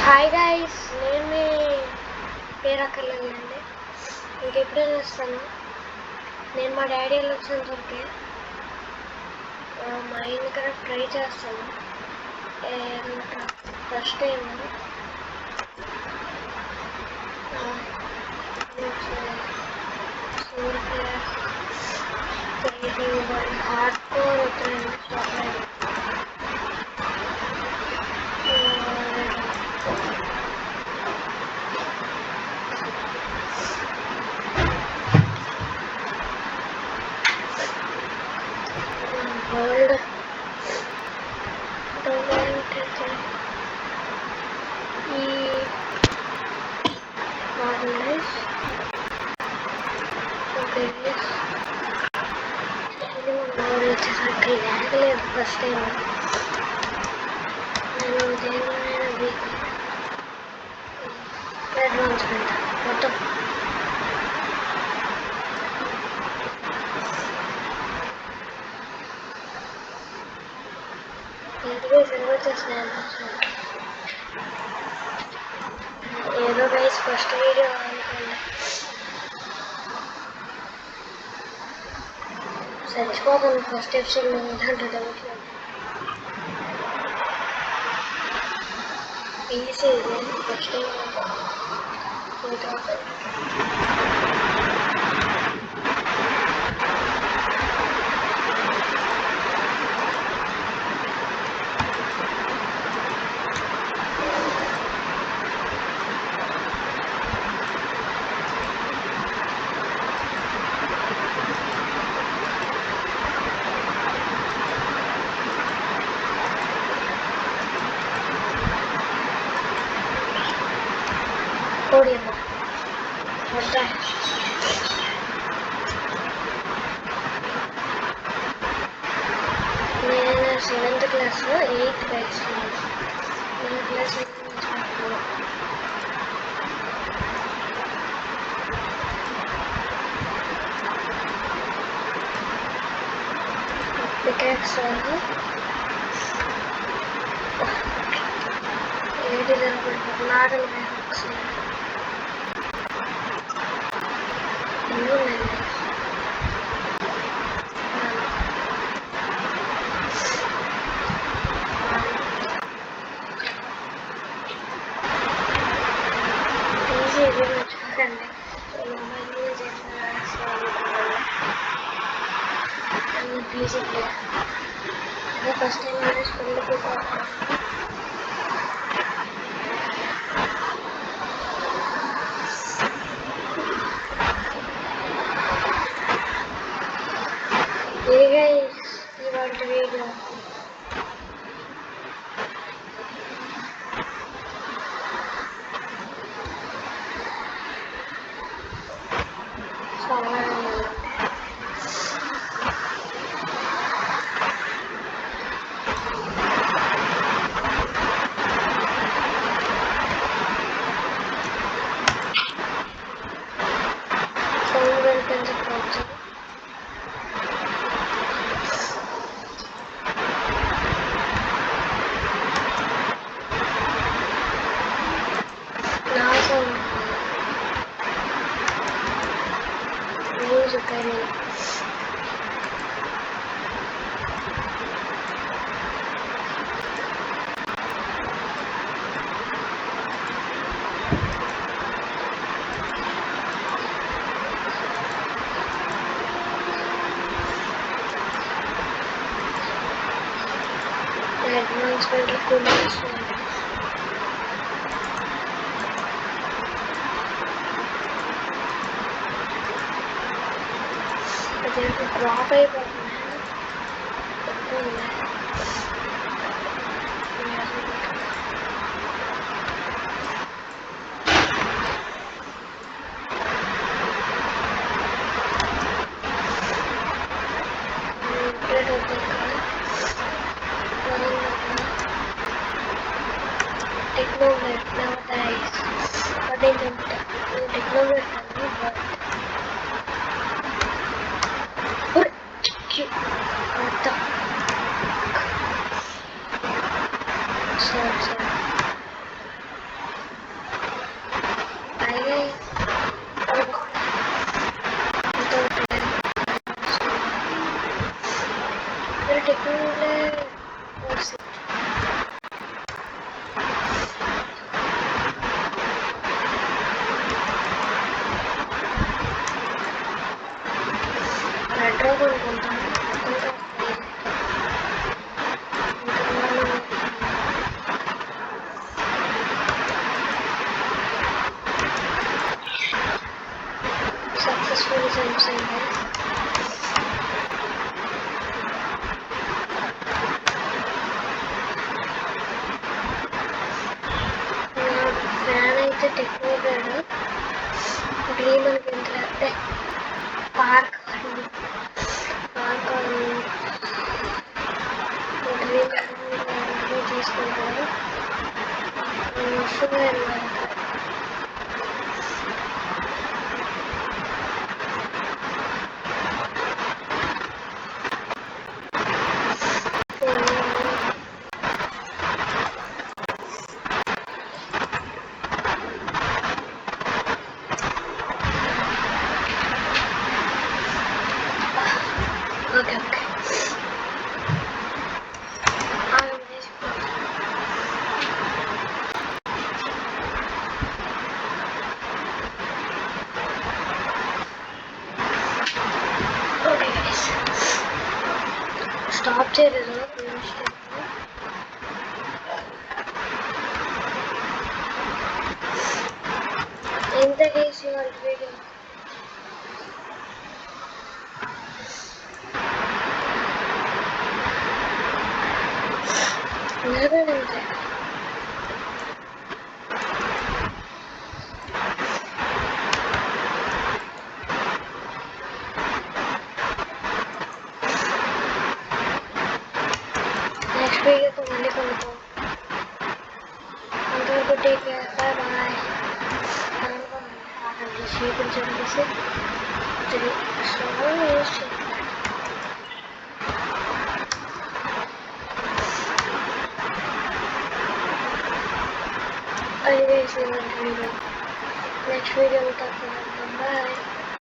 Hi guys, నేను మీ పేరు అక్కర్లేదండి. ఇంకెప్పుడైనా వస్తాను. నేను మా డాడీ వాళ్ళు వచ్చినంతవరకే మా ఇంటికి ట్రై చేస్తాను. ఫస్ట్ టైం హార్డ్ కోర్ అవుతుంది. world the world ఈ ఆర్గనైజ్ ఓకే ఇది మన వచ్చేసరికి లేకలేదు. ఫస్ట్ టైం నేను దేనిలోనైనా వీక్ అడ్వాన్స్మెంట్ మొత్తం ఇంటికి సెలవు చేస్తున్నాను. ఏదో గైస్ ఫస్ట్ వీడియో అనుకోండి. చచ్చిపోతాను ఫస్ట్ ఎపిసోడ్ ఏంటంటే ఈజీ ఫస్ట్ టైం కోడియమ్మ వద్దా. నేను 7th క్లాస్లో 8th batch 7th class peacocks ఏది జరగదు నాగలు ఫస్ట్ టైం స్కూల్కి ఇవాళ వీడియో advancement కూడా అదేంటి డ్రాప్ అయిపోతుంది. Technomed nowadays, but in the Technomed what the sorry. అలాగే టెక్నికల్ రెడ్రో కొనుక్కుంటాను సక్సెస్ఫుల్ జంప్స్ అయింది ఫ్యాన్ అయితే టెక్నికల్ డ్రీమ్ అనిపించలే పార్క్ డ్రీమ్ తీసుకుంటాను sugar okay okay okay stop చేయలేదు ఎంత చేసి వాళ్ళ వీడియో నిజమేనంతే నెక్స్ట్ వీడియోతో మళ్ళీ కొనుక్కో అంతవరకు టేక్ కేర్ బాయ్ షేపులు చదివేసి యూజ్ చేయాలి అది వేసి వీడియో నెక్స్ట్ వీడియో తప్పకుండా బాయ్